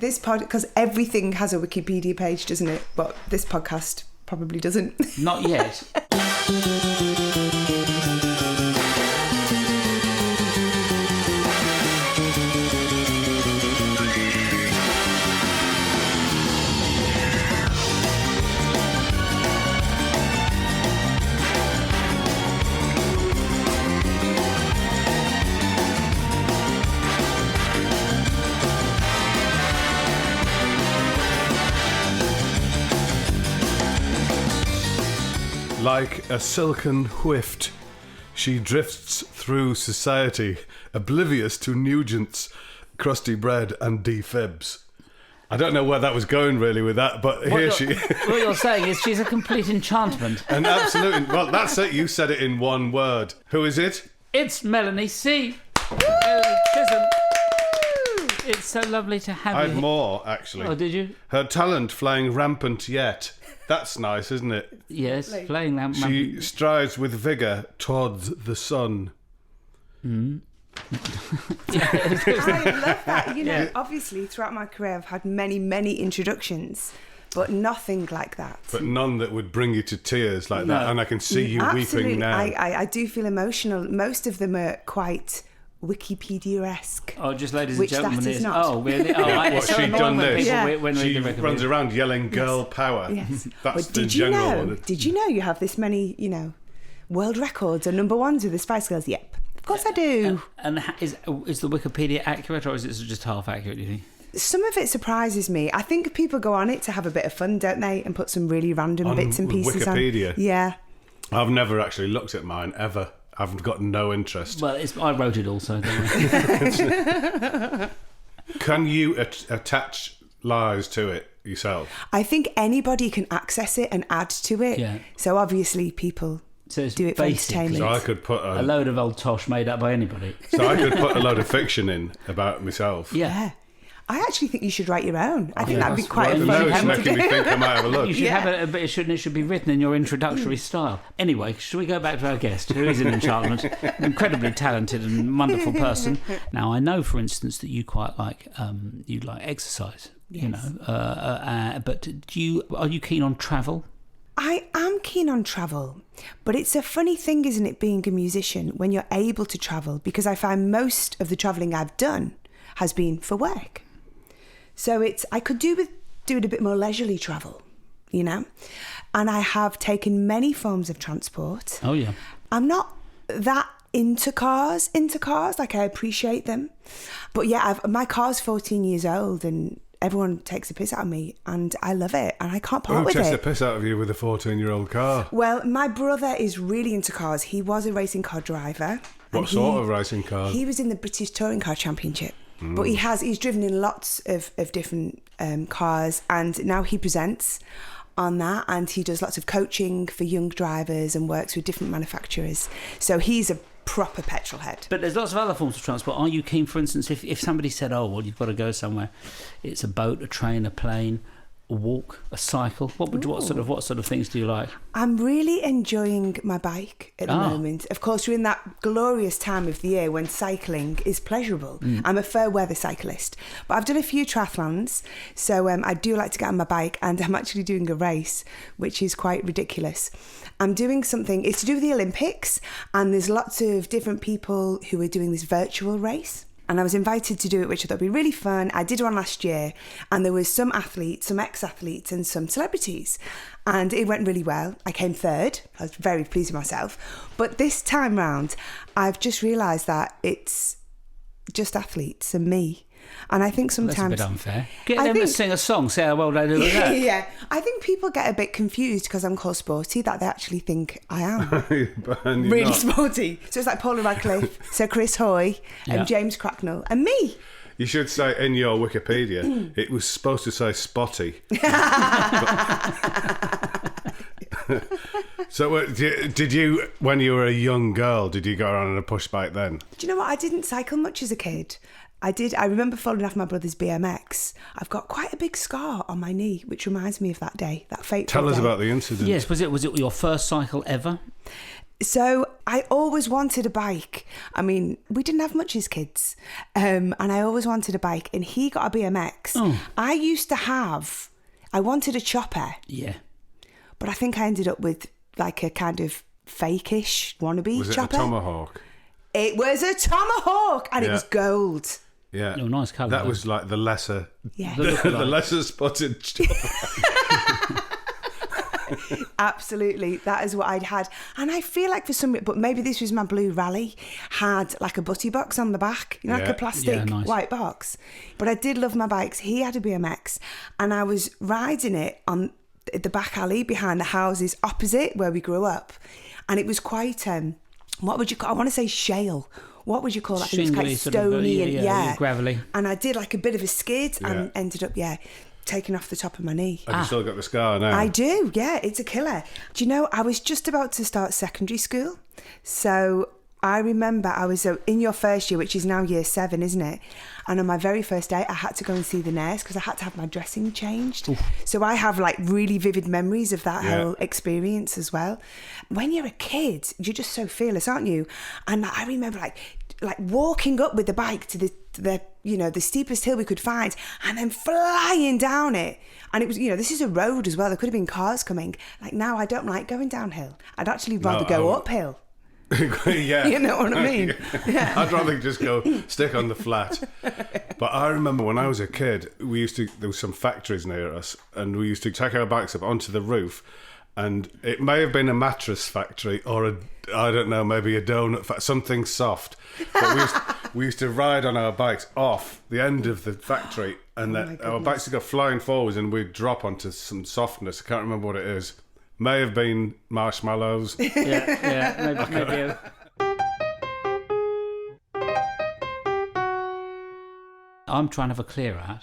This because everything has a Wikipedia page, doesn't it? But this podcast probably doesn't. Not yet. Like a silken whift, she drifts through society, oblivious to Nugent's crusty bread and defibs. I don't know where that was going really with that, but What you're saying is she's a complete enchantment. And absolutely, well, that's it. You said it in one word. Who is it? It's Melanie C. Melanie Chisholm. It's so lovely to have I you. had more, actually. Oh, did you? Her talent flying rampant yet. That's nice, isn't it? Yes, playing that. She strides with vigour towards the sun. I love that. You know, obviously, throughout my career, I've had many, many introductions, but nothing like that. But none that would bring you to tears like that. And I can see you Absolutely. weeping now. I do feel emotional. Most of them are quite Wikipedia-esque. Oh, just ladies and which gentlemen. that is not. Oh, really? Oh, What, so she'd annoying done when this? people- when She we runs around yelling girl power. Yes. That's But the general one. Did you know you have this many, world records and number ones with the Spice Girls? Yep. Of course I do. And is the Wikipedia accurate, or is it just half accurate, do you think? Some of it surprises me. I think people go on it to have a bit of fun, don't they? And put some really random On bits and pieces Wikipedia? on. Yeah. I've never actually looked at mine, ever. I've got no interest. Well, I wrote it also, don't I? Can you attach lies to it yourself? I think anybody can access it and add to it. Yeah. So obviously people So it's do it for basically entertainment. So I could put a load of old tosh made up by anybody. a load of fiction in about myself. Yeah. I actually think you should write your own. I think that'd be quite right. a The fun notes thing to making me do. think I might have a look. You should Yeah. have it should be written in your introductory style. Anyway, should we go back to our guest, who is an enchantment, an incredibly talented and wonderful person. Now, I know, for instance, that you quite like you like exercise. Yes. You know, but are you keen on travel? I am keen on travel, but it's a funny thing, isn't it, being a musician when you're able to travel? Because I find most of the travelling I've done has been for work. So I could do with doing a bit more leisurely travel, you know? And I have taken many forms of transport. Oh, yeah. I'm not that into cars, like I appreciate them. But yeah, my car's 14 years old and everyone takes a piss out of me and I love it and I can't part with Who takes it. the piss out of you with a 14-year-old car? Well, my brother is really into cars. He was a racing car driver. What sort of racing car? He was in the British Touring Car Championship. But he's driven in lots of different cars and now he presents on that and he does lots of coaching for young drivers and works with different manufacturers. So he's a proper petrol head. But there's lots of other forms of transport. Are you keen, for instance, if somebody said, oh, well, you've got to go somewhere, it's a boat, a train, a plane, a walk, a cycle, what sort of things do you like? I'm really enjoying my bike at the moment. Of course, we're in that glorious time of the year when cycling is pleasurable. I'm a fair weather cyclist, but I've done a few triathlons, so I do like to get on my bike, and I'm actually doing a race, which is quite ridiculous. I'm doing something, it's to do with the Olympics, and there's lots of different people who are doing this virtual race. And I was invited to do it, which I thought would be really fun. I did one last year, and there was some athletes, some ex-athletes, and some celebrities. And it went really well. I came third. I was very pleased with myself. But this time round, I've just realised that it's just athletes and me. And I think sometimes... That's a bit unfair. Get them to sing a song, say how well they do with that. Yeah. I think people get a bit confused because I'm called sporty, that they actually think I am. Really not. sporty. So it's like Paula Radcliffe, Sir Chris Hoy, and James Cracknell, and me. You should say in your Wikipedia, it was supposed to say spotty. So did you, when you were a young girl, did you go around on a push bike then? Do you know what? I didn't cycle much as a kid. I remember falling off my brother's BMX. I've got quite a big scar on my knee, which reminds me of that day, that fateful Tell us day. about the incident. Yes, was it your first cycle ever? So I always wanted a bike. I mean, we didn't have much as kids. And I always wanted a bike. And he got a BMX. Oh. I wanted a chopper. Yeah. But I think I ended up with like a kind of fake-ish wannabe Was it chopper. a Tomahawk? It was a Tomahawk, and it was gold. Yeah. Oh, nice colour. That though. was like the lesser... Yeah. The lesser spotted chopper. Absolutely, that is what I'd had. And I feel like for some, but maybe this was my blue rally, had like a butty box on the back, you know, like a plastic nice. white box. But I did love my bikes. He had a BMX, and I was riding it on the back alley behind the houses opposite where we grew up. And it was quite, what would you call, I want to say shale. What would you call that? It was quite stony and gravelly. And I did like a bit of a skid and ended up, taking off the top of my knee. Have you still got the scar now? I do, yeah, it's a killer. Do you know, I was just about to start secondary school. So I remember I was in your first year, which is now year 7, isn't it? And on my very first day, I had to go and see the nurse because I had to have my dressing changed. Oof. So I have like really vivid memories of that whole experience as well. When you're a kid, you're just so fearless, aren't you? And I remember like walking up with the bike to the the steepest hill we could find, and then flying down it. And it was, this is a road as well. There could have been cars coming. Like now, I don't like going downhill. I'd actually rather go uphill. Yeah. You know what I mean? Yeah. I'd rather just go stick on the flat. But I remember when I was a kid, there was some factories near us, and we used to take our bikes up onto the roof, and it may have been a mattress factory or I don't know, maybe a donut factory, something soft. But we used to ride on our bikes off the end of the factory, and our bikes would go flying forwards, and we'd drop onto some softness. I can't remember what it is. May have been marshmallows. Yeah, maybe. I'm trying to have a clear out,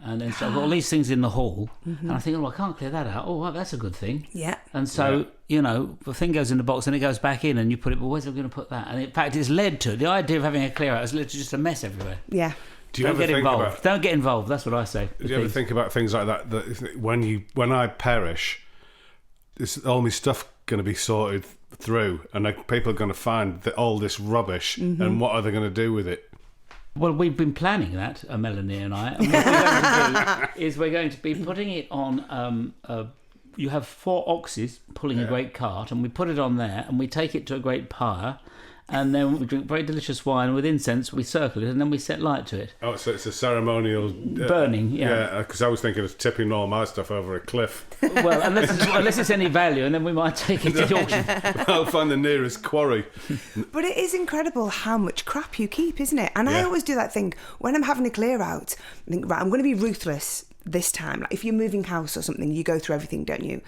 and then so I've got all these things in the hall, and I think, I can't clear that out. Oh, well, that's a good thing. Yeah. And so, the thing goes in the box, and it goes back in, and you put it, well, where's I going to put that? And in fact, it's led to, the idea of having a clear out has led to just a mess everywhere. Yeah. Don't get involved. Don't get involved, that's what I say. Do you ever think about things like that when I perish, is all my stuff going to be sorted through, and people are going to find all this rubbish, and what are they going to do with it? Well, we've been planning that, Melanie and I. And what we're going to do is we're going to be putting it on. You have 4 oxes pulling a great cart, and we put it on there, and we take it to a great pyre, and then we drink very delicious wine with incense. We circle it, and then we set light to it. Oh, so it's a ceremonial burning. Yeah, because I was thinking of tipping all my stuff over a cliff. Well, unless it's any value, and then we might take it to the auction. I'll find the nearest quarry. But it is incredible how much crap you keep, isn't it? And I always do that thing when I'm having a clear out. I think, right, I'm going to be ruthless this time. Like if you're moving house or something, you go through everything, don't you?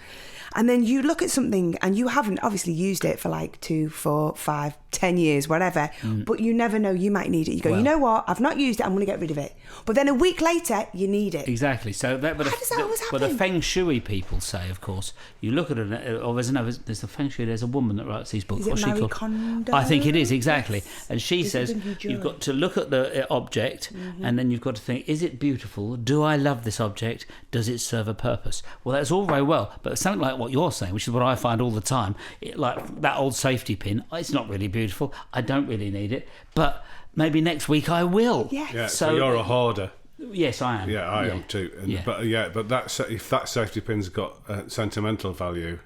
And then you look at something and you haven't obviously used it for like 2, 4, 5, 10 years, whatever, but you never know, you might need it. You go, you know what, I've not used it, I'm going to get rid of it. But then a week later, you need it. Exactly. So how does that always happen? Well, the Feng Shui people say, of course, you look at it, or there's the Feng Shui, there's a woman that writes these books. Is it Marie Kondo? I think it is, exactly. And she says, you've got to look at the object, and then you've got to think, is it beautiful? Do I love this object? Does it serve a purpose? Well, that's all very well, but something like what you're saying, which is what I find all the time, like that old safety pin, it's not really beautiful, I don't really need it, but maybe next week I will. Yes. Yeah, so you're a hoarder. Yes, I am. Yeah, I am too. And, but if that safety pin's got sentimental value,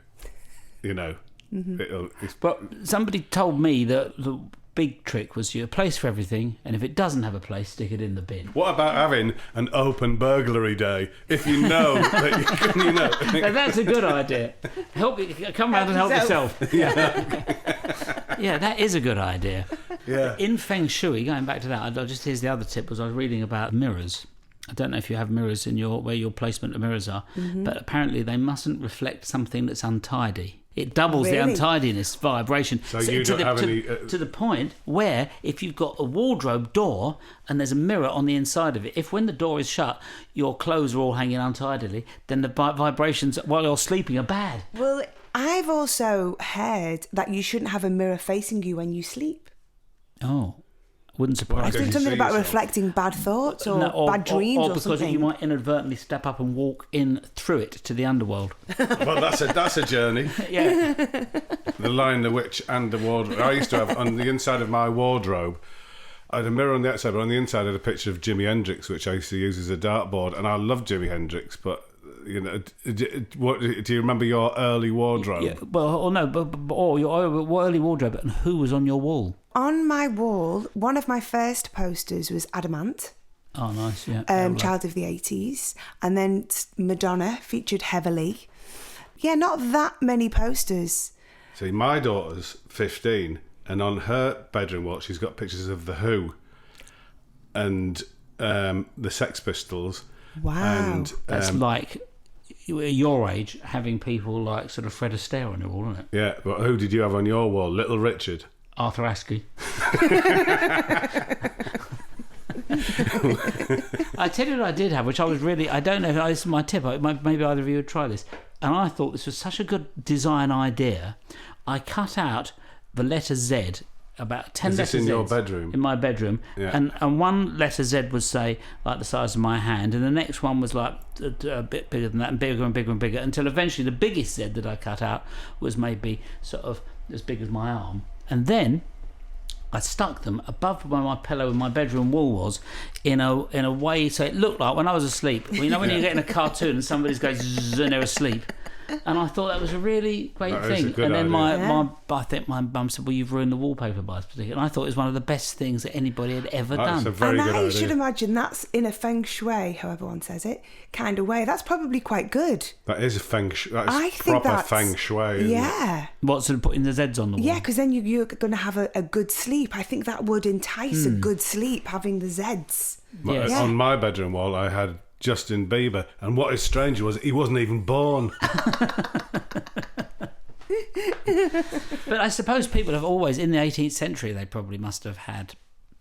But somebody told me that the big trick was a place for everything, and if it doesn't have a place, stick it in the bin. What about having an open burglary day? If you know that you can, Now, that's a good idea. Come round and help yourself. Yeah, that is a good idea. Yeah. In Feng Shui, going back to that, here's the other tip, was I was reading about mirrors. I don't know if you have mirrors in where your placement of mirrors are, but apparently they mustn't reflect something that's untidy. It doubles the untidiness vibration. So you don't have any... to the point where if you've got a wardrobe door and there's a mirror on the inside of it, if when the door is shut, your clothes are all hanging untidily, then the vibrations while you're sleeping are bad. Well, I've also heard that you shouldn't have a mirror facing you when you sleep. Oh. Wouldn't surprise I me. think you something see about yourself. reflecting bad thoughts or No, bad dreams or because something. you might inadvertently step up and walk in through it to the underworld. Well, that's a journey. Yeah. The Lion, the Witch, and the Wardrobe. I used to have on the inside of my wardrobe. I had a mirror on the outside, but on the inside I had a picture of Jimi Hendrix, which I used to use as a dartboard. And I love Jimi Hendrix, but you know, what do you remember your early wardrobe? Yeah. Well, or no, or your early wardrobe, and who was on your wall? On my wall, one of my first posters was Adamant, Oh, nice. Yeah. child of the 80s, and then Madonna featured heavily. Yeah, not that many posters. See, my daughter's 15, and on her bedroom wall, she's got pictures of The Who and the Sex Pistols. Wow. And That's like your age having people like sort of Fred Astaire on your wall, isn't it? yeah, but who did you have on your wall? Little Richard. Arthur Askey. I tell you what I did have, which I was really, I don't know if this is my tip, maybe either of you would try this, and I thought this was such a good design idea. I cut out the letter Z, about 10 Is letters this in your Zs bedroom? in my bedroom, Yeah. and one letter Z would say like the size of my hand, and the next one was like a bit bigger than that, and bigger and bigger and bigger, until eventually the biggest Z that I cut out was maybe sort of as big as my arm. And then I stuck them above where my pillow in my bedroom wall was, in a way so it looked like when I was asleep. You know when you get in a cartoon and somebody's going zzz and they're asleep. And I thought that was a really great That is thing. a good And then idea. I think my mum said, "Well, you've ruined the wallpaper by this particular." And I thought it was one of the best things that anybody had ever That's done. a very And good I idea. should imagine that's in a feng shui, however one says it, kind of way. That's probably quite good. That is a feng shui. That I is think proper that's, feng shui. Isn't it? Yeah. What's it putting the Zs on the wall? Yeah, because then you're going to have a good sleep. I think that would entice a good sleep, having the Zs. Yes. Yeah. On my bedroom wall, I had Justin Bieber, and what is strange was he wasn't even born. But I suppose people have always, in the 18th century, they probably must have had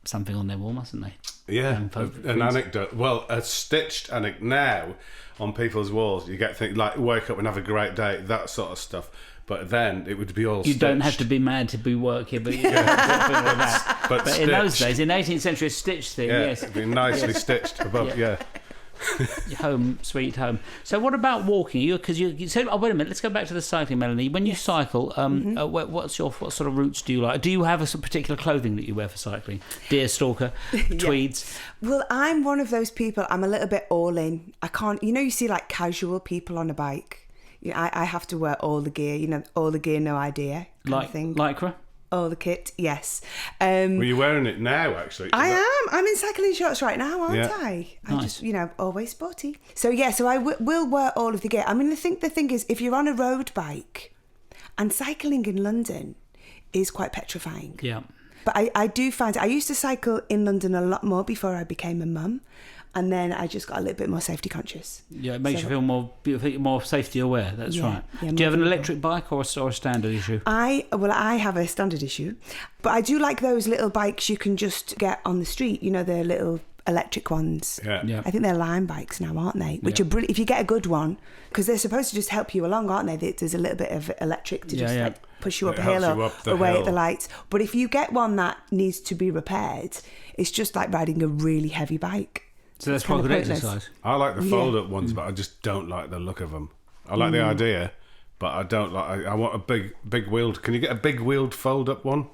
something on their wall, mustn't they? Yeah, Folk an prints. anecdote. Well, a stitched anecdote now on people's walls. You get things like wake up and have a great day, that sort of stuff. But then it would be all You stitched. don't have to be mad to be working, but you don't have to do that. But in those days, in 18th century, a stitch thing, Yeah, yes. it'd be nicely stitched above, yeah. Home, sweet home. So what about walking? Because you said, oh, wait a minute, let's go back to the cycling, Melanie. When you cycle, what sort of routes do you like? Do you have a particular clothing that you wear for cycling? Deerstalker, tweeds? Well, I'm one of those people, I'm a little bit all in. I can't, you see like casual people on a bike. I have to wear all the gear, all the gear, no idea kind of thing. Lycra? All the kit, yes. Well, you're wearing it now, actually. I am. I'm in cycling shorts right now, aren't Yeah. I? Nice. Just, always sporty. So, yeah, I will wear all of the gear. I mean, I think the thing is, if you're on a road bike, and cycling in London is quite petrifying. Yeah. But I do find, I used to cycle in London a lot more before I became a mum. And then I just got a little bit more safety conscious. Yeah, it makes you feel more safety aware. That's Yeah, right. yeah, Do you have an more electric bike or a standard issue? I have a standard issue, but I do like those little bikes you can just get on the street, the little electric ones. Yeah. Yeah. I think they're Lime bikes now, aren't they? Which Yeah. are brilliant if you get a good one, because they're supposed to just help you along, aren't they? There's a little bit of electric to just like push you up It a hill helps you or up the away hill. at the lights. But if you get one that needs to be repaired, it's just like riding a really heavy bike. So that's It's kind quite of good pointless. exercise. I like the fold-up ones, but I just don't like the look of them. I like the idea, but I don't like. I want a big wheeled. Can you get a big wheeled fold-up one?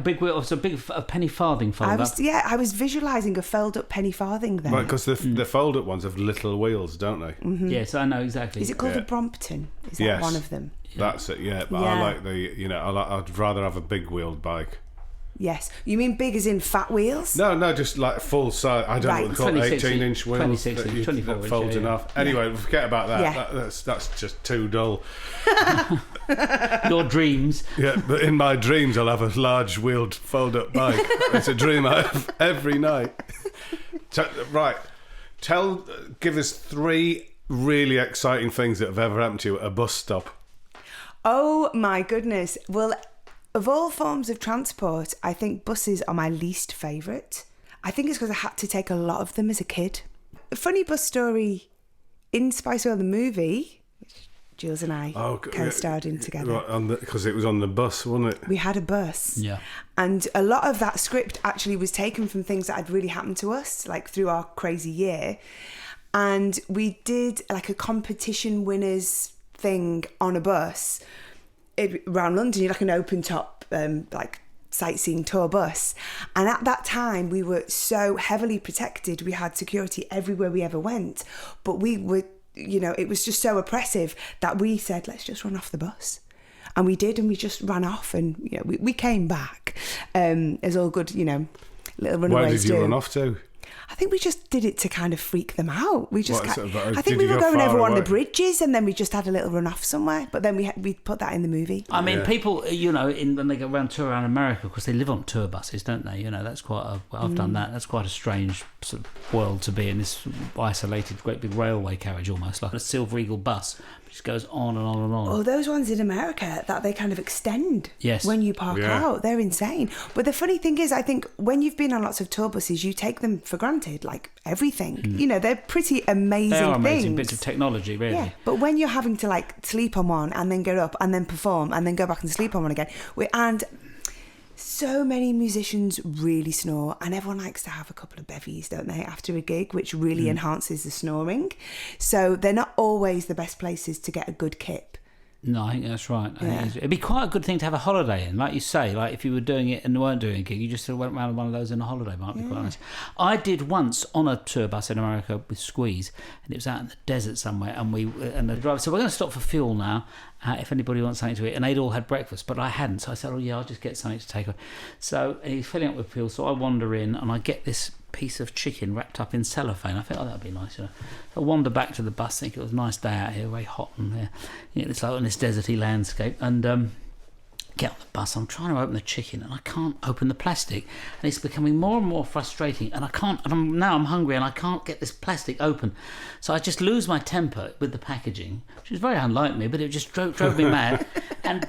Big wheel, so a penny farthing fold up. I was visualising a fold-up penny farthing there. Right, because the fold-up ones have little wheels, don't they? Yes, I know exactly. Is it called Yeah. a Brompton? Is that Yes. one of them? That's it. Yeah, but Yeah. I like I'd rather have a big wheeled bike. Yes. You mean big as in fat wheels? No, just like full size. I don't know what they call it, 26 18-inch wheels 26 that, 24 that inch, folds yeah, yeah. enough. Anyway, forget about that. Yeah. That's just too dull. Your dreams. Yeah, but in my dreams, I'll have a large wheeled fold-up bike. It's a dream I have every night. Right, give us 3 really exciting things that have ever happened to you at a bus stop. Oh my goodness. Well, of all forms of transport, I think buses are my least favourite. I think it's because I had to take a lot of them as a kid. A funny bus story in Spice World the movie, which Jools and I co-starred in together. Because it was on the bus, wasn't it? We had a bus. Yeah. And a lot of that script actually was taken from things that had really happened to us, like through our crazy year. And we did like a competition winners thing on a bus around London, like an open top, like sightseeing tour bus. And at that time, we were so heavily protected. We had security everywhere we ever went. But we were, it was just so oppressive that we said, let's just run off the bus. And we did, and we just ran off, and we came back as all good, little runaways. Where did you run off to? I think we just did it to kind of freak them out. We just, I think did we you were go going far over one of away? the bridges, and then we just had a little run off somewhere. But then we put that in the movie. I mean, people, when they go around tour around America, because they live on tour buses, don't they? That's quite I've done that. That's quite a strange sort of world to be in, this isolated, great big railway carriage, almost like a Silver Eagle bus. Just goes on and on and on. Oh, those ones in America that they kind of extend when you park out. They're insane. But the funny thing is, I think when you've been on lots of tour buses, you take them for granted, like everything. They're pretty amazing things. They are amazing bits of technology, really. Yeah, but when you're having to like sleep on one and then get up and then perform and then go back and sleep on one again, and so many musicians really snore, and everyone likes to have a couple of bevies, don't they, after a gig, which really enhances the snoring. So they're not always the best places to get a good kip. No, I think that's right. It'd be quite a good thing to have a holiday in, like you say. Like if you were doing it and weren't doing a gig, you just sort of went around one of those in a holiday. Might be quite nice. I did once on a tour bus in America with Squeeze, and it was out in the desert somewhere. And the driver said, "We're going to stop for fuel now. If anybody wants something to eat," and they'd all had breakfast, but I hadn't. So I said, "Oh yeah, I'll just get something to take away." So he's filling up with fuel. So I wander in and I get this piece of chicken wrapped up in cellophane. I thought, that'd be nice. So I wander back to the bus, think it was a nice day out here, very hot and it's like on this deserty landscape, and get on the bus. I'm trying to open the chicken and I can't open the plastic, and it's becoming more and more frustrating, and I can't, and now I'm hungry and I can't get this plastic open. So I just lose my temper with the packaging, which is very unlike me, but it just drove me mad, and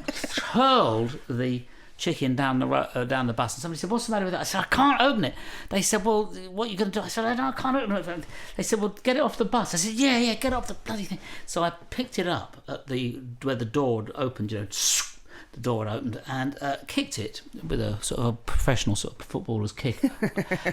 hurled the chicken down the bus. And somebody said, "What's the matter with that?" I said, "I can't open it." They said, "Well, what are you going to do?" I said, "I can't open it." They said, "Well, get it off the bus." I said, yeah, get off the bloody thing. So I picked it up at where the door had opened, the door had opened, and kicked it with a sort of a professional sort of footballer's kick.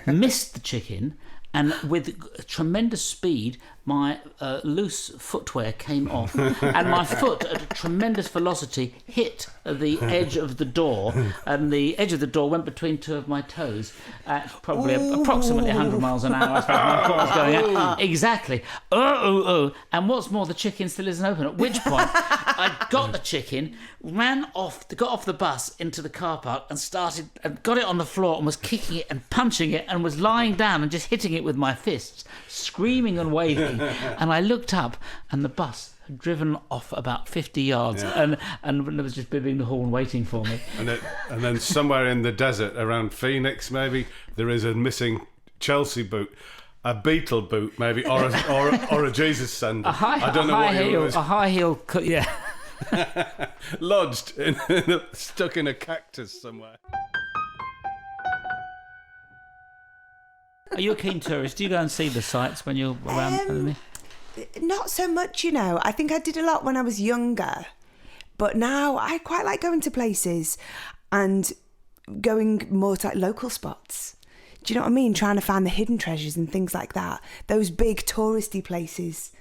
Missed the chicken, and with tremendous speed, my loose footwear came off, and my foot at a tremendous velocity hit the edge of the door, and the edge of the door went between two of my toes at probably approximately 100 miles an hour. I suppose my foot was going out. Exactly. And what's more, the chicken still isn't open, at which point I got the chicken, got off the bus into the car park and got it on the floor and was kicking it and punching it and was lying down and just hitting it with my fists, screaming and waving. And I looked up, and the bus had driven off about 50 yards, and there was just bibbing the horn waiting for me. And then somewhere in the desert around Phoenix, maybe, there is a missing Chelsea boot. A Beatle boot, maybe, or a Jesus sandal. I don't know what it was. A high heel, yeah. Lodged stuck in a cactus somewhere. Are you a keen tourist? Do you go and see the sights when you're around, Melanie? Not so much, I think I did a lot when I was younger, but now I quite like going to places and going more to like local spots. Do you know what I mean? Trying to find the hidden treasures and things like that. Those big touristy places,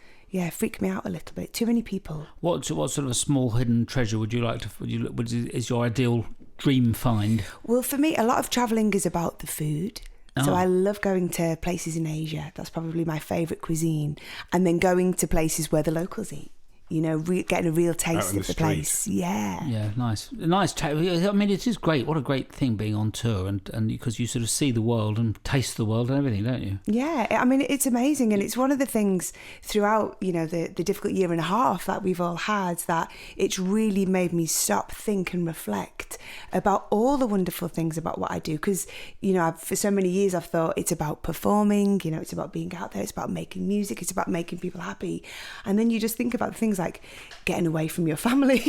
freak me out a little bit. Too many people. What sort of a small hidden treasure would you like to? Is your ideal dream find? Well, for me, a lot of travelling is about the food. So I love going to places in Asia. That's probably my favourite cuisine. And then going to places where the locals eat. Getting a real taste of the place. Yeah, nice. I mean, it is great. What a great thing being on tour, and because you sort of see the world and taste the world and everything, don't you? Yeah, I mean, it's amazing, and it's one of the things throughout, the difficult year and a half that we've all had, that it's really made me stop, think, and reflect about all the wonderful things about what I do. Because for so many years I've thought it's about performing. It's about being out there. It's about making music. It's about making people happy. And then you just think about the things things like getting away from your family.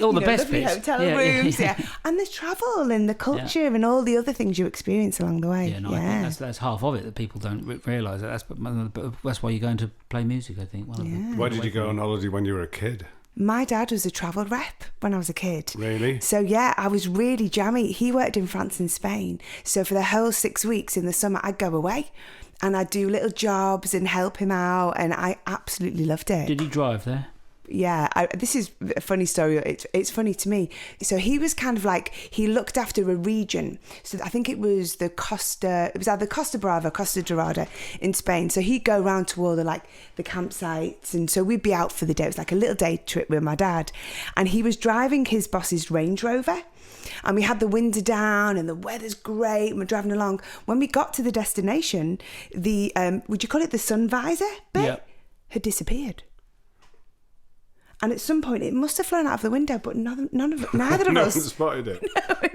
all the best lovely bits. hotel rooms, and the travel and the culture and all the other things you experience along the way. I think that's half of it that people don't realise. That's why you're going to play music, I think. Why did you go on holiday when you were a kid? My dad was a travel rep when I was a kid. Really? So yeah, I was really jammy. He worked in France and Spain. So for the whole 6 weeks in the summer, I'd go away and I'd do little jobs and help him out, and I absolutely loved it. Did he drive there? Yeah, this is a funny story. It's funny to me. So he was kind of like, he looked after a region. So I think it was either Costa Brava, Costa Dorada in Spain. So he'd go around to all the campsites. And so we'd be out for the day. It was like a little day trip with my dad. And he was driving his boss's Range Rover. And we had the window down and the weather's great. And we're driving along. When we got to the destination, the, would you call it the sun visor bit? Had disappeared. And at some point, it must have flown out of the window, but neither of us spotted it.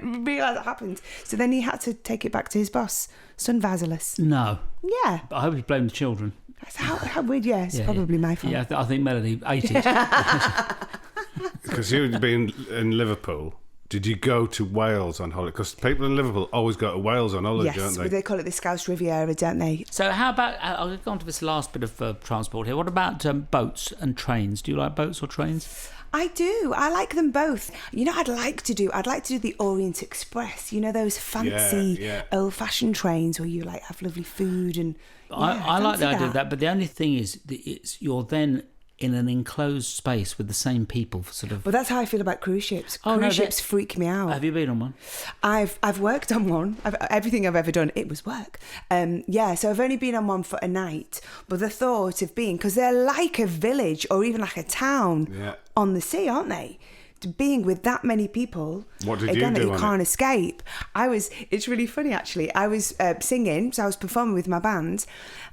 No, realised it happened. So then he had to take it back to his boss, sun visorless. No. Yeah. But I hope he blamed the children. That's how weird. Yeah, it's probably my fault. Yeah, I think Melanie ate it. Because you'd been in Liverpool. Did you go to Wales on holiday? Because people in Liverpool always go to Wales on holiday, don't they? Yes, they call it the Welsh Riviera, don't they? So how about, I'll go on to this last bit of transport here. What about boats and trains? Do you like boats or trains? I do. I like them both. You know, I'd like to do the Orient Express. You know, those fancy old-fashioned trains where you have lovely food and. I like the idea of that, but the only thing is, you're then in an enclosed space with the same people for sort of. Well, that's how I feel about cruise ships. Cruise ships freak me out. Have you been on one? I've worked on one. Everything I've ever done, it was work. So I've only been on one for a night. But the thought of being, because they're like a village or even like a town on the sea, aren't they? Being with that many people, what did you do you can't escape. It's really funny actually. I was singing, so I was performing with my band,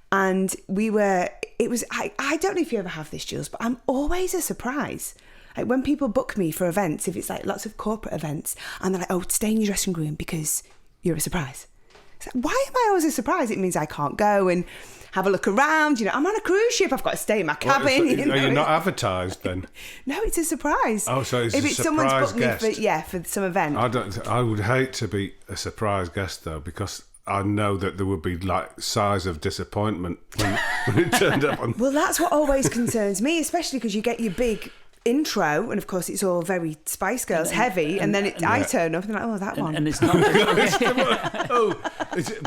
and I don't know if you ever have this, Jools, but I'm always a surprise. Like when people book me for events, if it's like lots of corporate events, and they're like, "Oh, stay in your dressing room because you're a surprise." It's like, why am I always a surprise? It means I can't go and have a look around. I'm on a cruise ship. I've got to stay in my cabin. Are you not advertised then? No, it's a surprise. Oh, so it's a surprise someone's booked guest. me for some event. I would hate to be a surprise guest though, because I know that there would be sighs of disappointment when it turned up on. Well, that's what always concerns me, especially because you get your big intro, and of course it's all very Spice Girls heavy, and then I turn up and they're like, oh, that one. And it's not.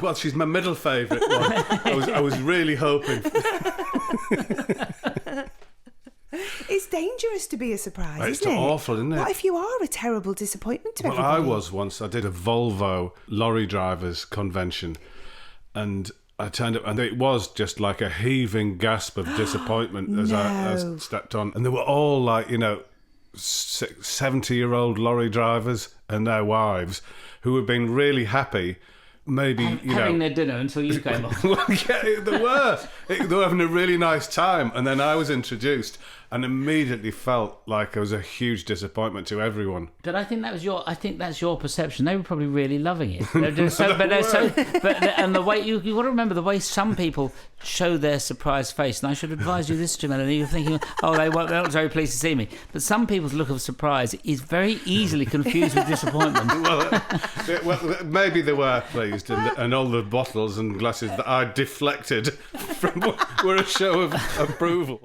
Well, she's my middle favourite one. I was really hoping. It's dangerous to be a surprise, It's isn't it? awful, isn't it? What if you are a terrible disappointment to everybody? I was once. I did a Volvo lorry drivers convention, and I turned up, and it was just like a heaving gasp of disappointment as I stepped on. And they were all 70-year-old lorry drivers and their wives who had been really happy. Maybe having their dinner until you came on. Well, yeah, they were. They were having a really nice time, and then I was introduced, and immediately felt like it was a huge disappointment to everyone. But I think that's your perception. They were probably really loving it. And the way you got to remember the way some people show their surprised face. And I should advise you this, Melanie. You're thinking, they're not very pleased to see me. But some people's look of surprise is very easily confused with disappointment. Well, maybe they were pleased, and all the bottles and glasses that I deflected from were a show of approval.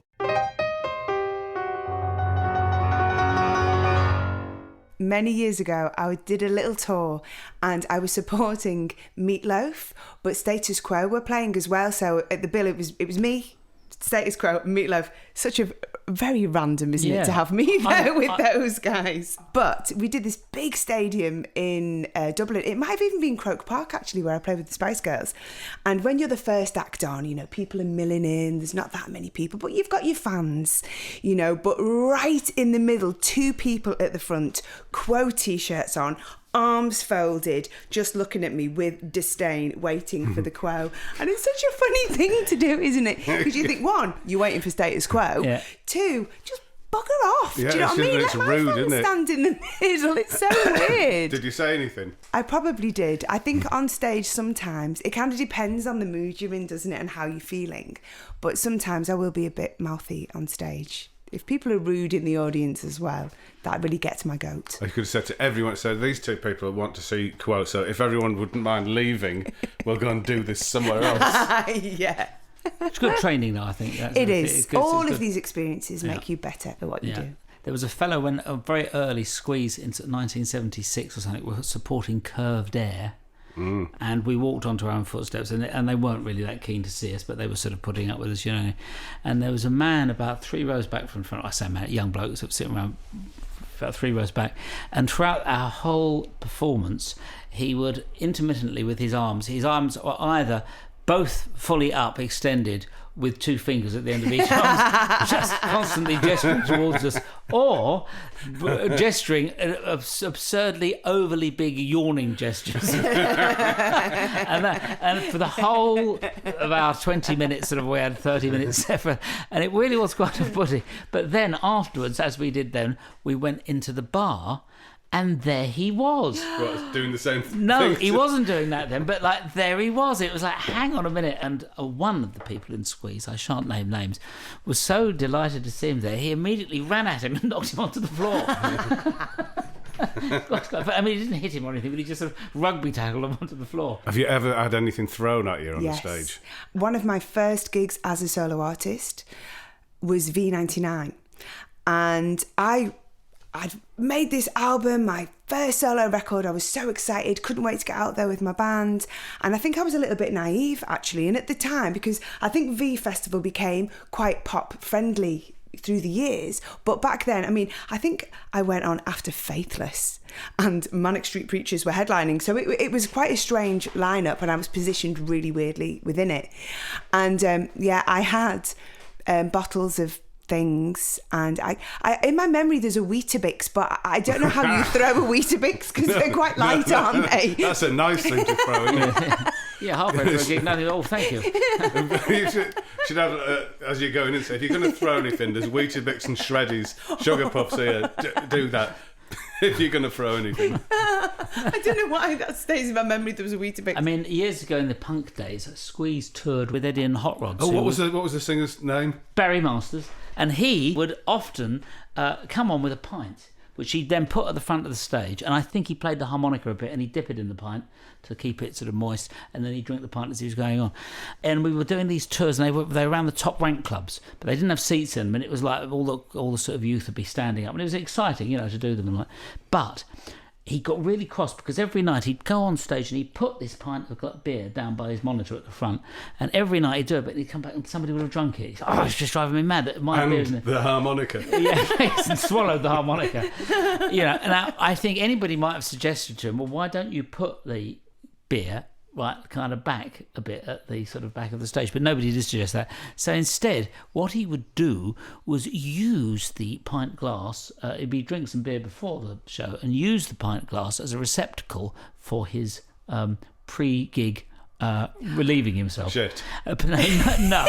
Many years ago, I did a little tour and I was supporting Meatloaf, but Status Quo were playing as well. So at the bill, it was me, Status Quo, Meatloaf. Such a very random, isn't it, to have me there with those guys. But we did this big stadium in Dublin. It might have even been Croke Park, actually, where I played with the Spice Girls. And when you're the first act on, people are milling in. There's not that many people, but you've got your fans, But right in the middle, two people at the front, Quo T-shirts on, arms folded, just looking at me with disdain, waiting for the Quo. And it's such a funny thing to do, isn't it? Because you think, one, you're waiting for Status Quo. Yeah. Two, just bugger off. Yeah, do you know what I mean? It's rude, isn't it? Stand in the middle. It's so weird. Did you say anything? I probably did. I think on stage sometimes, it kind of depends on the mood you're in, doesn't it, and how you're feeling. But sometimes I will be a bit mouthy on stage. if people are rude in the audience as well, that really gets my goat. I could have said to everyone, so these two people want to see quotes, so if everyone wouldn't mind leaving, we'll go and do this somewhere else. Yeah. It's good training, though, I think. It is. All of these experiences make you better at what you do. There was a fellow when a very early squeeze in 1976 or something were supporting Curved Air. And we walked onto our own footsteps, and they weren't really that keen to see us, but they were sort of putting up with us, you know. And there was a man about 3 rows back from front. I say man, a young bloke, sort of sitting around about 3 rows back. And throughout our whole performance, he would intermittently with his arms were either both fully up, extended, with 2 fingers at the end of each arm, just constantly gesturing towards us, or gesturing absurdly overly big yawning gestures. and for the whole of our 20 minutes, sort of, we had 30 minutes effort, and it really was quite a footy. But then afterwards, as we did then, we went into the bar, and there he was. What, doing the same thing? No, he wasn't doing that then, but like there he was. It was like, hang on a minute. And one of the people in Squeeze, I shan't name names, was so delighted to see him there, he immediately ran at him and knocked him onto the floor. I mean, he didn't hit him or anything, but he just sort of rugby tackled him onto the floor. Have you ever had anything thrown at you on the stage? One of my first gigs as a solo artist was V99. And I'd made this album, my first solo record. I was so excited, couldn't wait to get out there with my band. And I think I was a little bit naive, actually. And at the time, because I think V Festival became quite pop friendly through the years. But back then, I mean, I think I went on after Faithless and Manic Street Preachers were headlining. So it was quite a strange lineup, and I was positioned really weirdly within it. And I had bottles of things, and I in my memory there's a Weetabix, but I don't know how you throw a Weetabix because they're quite light, aren't they? That's a nice thing to throw, isn't it? Yeah, halfway through a gig, nothing. Oh, thank you. You should have, as you're going in, say, if you're going to throw anything, there's Weetabix and Shreddies, Sugar Puffs here. Do that. If you're going to throw anything. I don't know why that stays in my memory. There was a Weetabix. I mean, years ago in the punk days, Squeeze toured with Eddie and Hot Rods. Oh, what was the singer's name? Barry Masters. And he would often come on with a pint, which he'd then put at the front of the stage. And I think he played the harmonica a bit, and he'd dip it in the pint to keep it sort of moist, and then he'd drink the pint as he was going on. And we were doing these tours, and they were around the top rank clubs, but they didn't have seats in them, and it was like all the sort of youth would be standing up, and it was exciting, you know, to do them. And but he got really cross because every night he'd go on stage and he'd put this pint of beer down by his monitor at the front, and every night he'd do it, but he'd come back and somebody would have drunk it. He'd say, it's just driving me mad. That my beer, isn't it? The harmonica. Yeah, and swallowed the harmonica. You know, and I think anybody might have suggested to him, well, why don't you put the beer right kind of back a bit at the sort of back of the stage, but nobody did suggest that. So instead, what he would do was use the pint glass, he'd be drinking some beer before the show, and use the pint glass as a receptacle for his pre-gig relieving himself. Shit. No.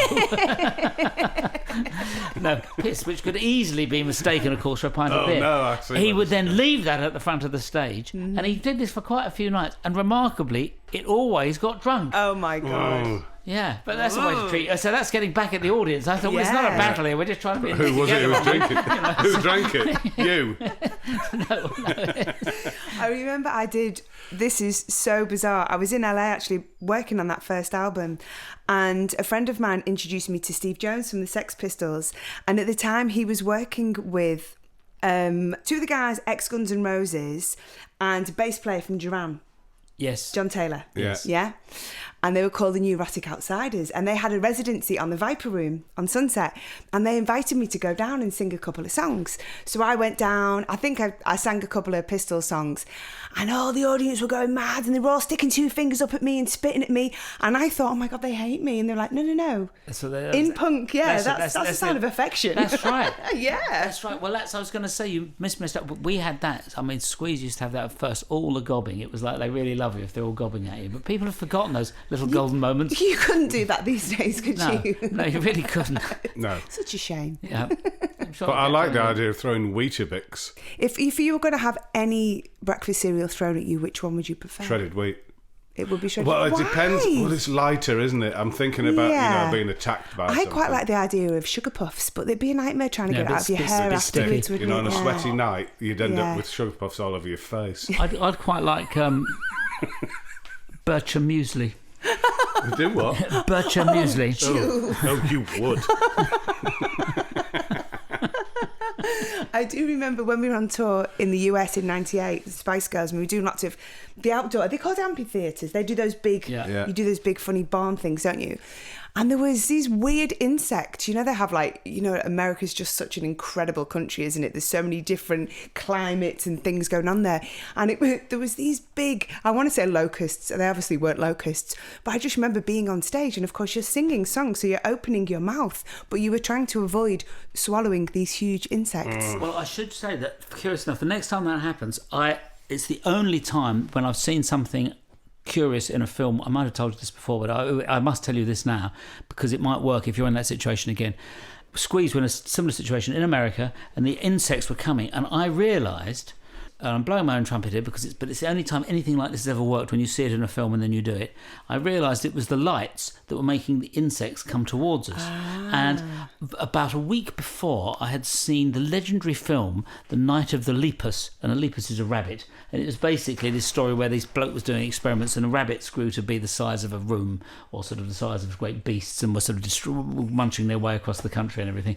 No, piss, which could easily be mistaken, of course, for a pint of beer. No, I see. He would then leave that at the front of the stage, and he did this for quite a few nights, and remarkably, it always got drunk. Oh my God. Oh. Yeah, but that's the way to treat. So that's getting back at the audience. I thought, well, it's not a battle here. We're just trying to be. Who was it who was drinking? Who drank it? You. No. I remember this is so bizarre. I was in LA actually working on that first album, and a friend of mine introduced me to Steve Jones from the Sex Pistols, and at the time he was working with two of the guys, ex-Guns N' Roses, and a bass player from Duran. Yes. John Taylor. Yes. Yeah. And they were called the Neurotic Outsiders, and they had a residency on the Viper Room on Sunset, and they invited me to go down and sing a couple of songs. So I went down, I think I sang a couple of Pistol songs, and all the audience were going mad, and they were all sticking 2 fingers up at me and spitting at me, and I thought, oh my God, they hate me. And they're like, no. So in punk, yeah, that's a sign of affection. That's right. Yeah. That's right. Well, I was going to say, you missed up. We had that. I mean, Squeeze used to have that at first, all the gobbing. It was like they really love you if they're all gobbing at you. But people have forgotten those little golden moments. You couldn't do that these days, could you? No, you really couldn't. No. Such a shame. Yeah. I'm sure But I like the idea of throwing Weetabix. If you were going to have any breakfast cereal thrown at you, which one would you prefer? Shredded wheat. it would be shredded. Well, it Why? depends. Well, it's lighter, isn't it? I'm thinking about being attacked by I something. quite like the idea of sugar puffs, but it'd be a nightmare trying to get it out of your hair afterwards. You know, on a sweaty night, you'd end Yeah. up with sugar puffs all over your face. I'd quite like Bircher muesli. Do what? Bircher muesli. Oh, you would. I do remember when we were on tour in the US in '98, the Spice Girls, and we were doing lots of the outdoor. Are they called amphitheatres? They do those big. Yeah. You do those big funny barn things, don't you? And there was these weird insects. You know, they have America's just such an incredible country, isn't it? There's so many different climates and things going on there. And there was these big, I want to say locusts. They obviously weren't locusts. But I just remember being on stage and, of course, you're singing songs, so you're opening your mouth, but you were trying to avoid swallowing these huge insects. Well, I should say that, curious enough, the next time that happens, it's the only time when I've seen something curious in a film. I might have told you this before, but I must tell you this now because it might work if you're in that situation again. Squeeze were in a similar situation in America, and the insects were coming, and I realised, and I'm blowing my own trumpet here because it's the only time anything like this has ever worked, when you see it in a film and then you do it. I realised it was the lights that were making the insects come towards us. And about a week before, I had seen the legendary film The Night of the Lepus, and a lepus is a rabbit, and it was basically this story where this bloke was doing experiments and rabbits grew to be the size of a room, or sort of the size of great beasts, and were sort of munching their way across the country and everything.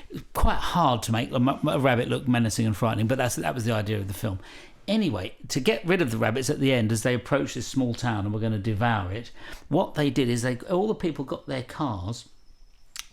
It was quite hard to make a rabbit look menacing and frightening, but that was the idea of the film. Anyway, to get rid of the rabbits at the end, as they approached this small town and were going to devour it, what they did is all the people got their cars,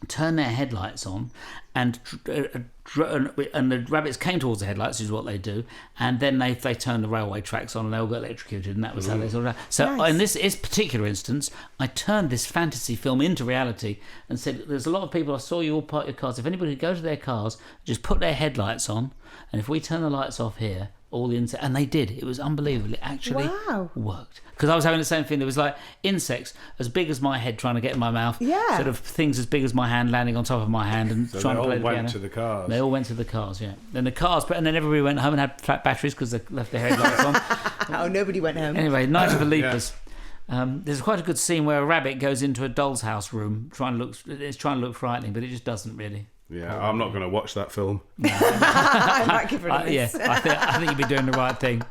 turned their headlights on, and the rabbits came towards the headlights, is what they do, and then they turned the railway tracks on and they all got electrocuted, and that was how they sorted it out. So nice. in this particular instance, I turned this fantasy film into reality and said, there's a lot of people, I saw you all park your cars, if anybody could go to their cars, just put their headlights on, and if we turn the lights off here, all the insects, and they did. It was unbelievable. It actually worked. Because I was having the same thing. There was like insects as big as my head trying to get in my mouth. Yeah. Sort of things as big as my hand landing on top of my hand and So trying they to play all the went piano. to the cars. They all went to the cars, yeah. Then the cars, and then everybody went home and had flat batteries because they left their headlights on. Oh, nobody went home. Anyway, Night of the Lepus. There's quite a good scene where a rabbit goes into a doll's house room, trying to look frightening, but it just doesn't really. Yeah, I'm not going to watch that film. I might give it a miss. I think you'd be doing the right thing.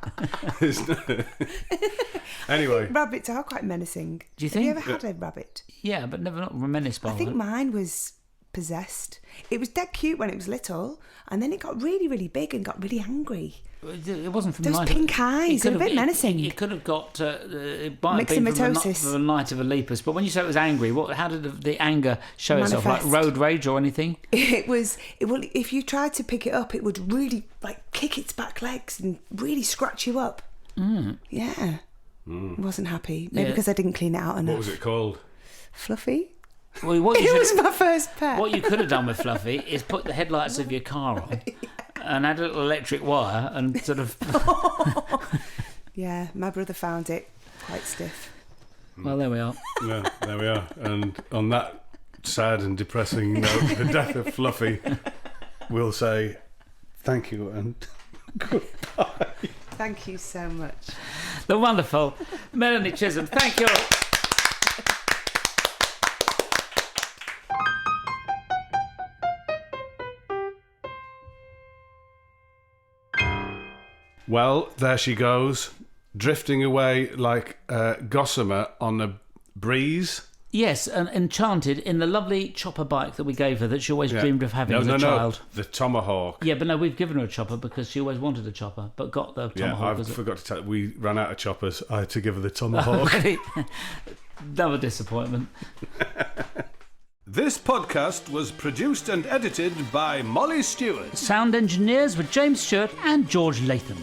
Anyway. Rabbits are quite menacing. Do you think? Have you ever had a rabbit? Yeah, but never not menaced by I think one. mine was possessed. It was dead cute when it was little, and then it got really, really big and got really angry. It wasn't from Those the night pink eyes, they're a bit menacing. It could have got it might have been Myxomatosis. from the night of a lepus. But when you say it was angry, how did the anger show itself? Like Manifest. road rage or anything? If you tried to pick it up, it would really kick its back legs and really scratch you up. Yeah. Wasn't happy. Maybe because I didn't clean it out enough. What was it called? Fluffy? Well, It was my first pet. What you could have done with Fluffy is put the headlights of your car on and add a little electric wire and sort of... Yeah, my brother found it quite stiff. Well, there we are. Yeah, there we are. And on that sad and depressing note, the death of Fluffy, we'll say thank you and goodbye. Thank you so much. The wonderful Melanie Chisholm. Thank you. Well, there she goes, drifting away like gossamer on a breeze. Yes, and enchanted in the lovely chopper bike that we gave her that she always dreamed of having as a child. The Tomahawk. Yeah, but no, we've given her a chopper because she always wanted a chopper, but got the Tomahawk. I forgot to tell you, we ran out of choppers. I had to give her the Tomahawk. Another disappointment. This podcast was produced and edited by Molly Stewart. Sound engineers were James Stewart and George Latham.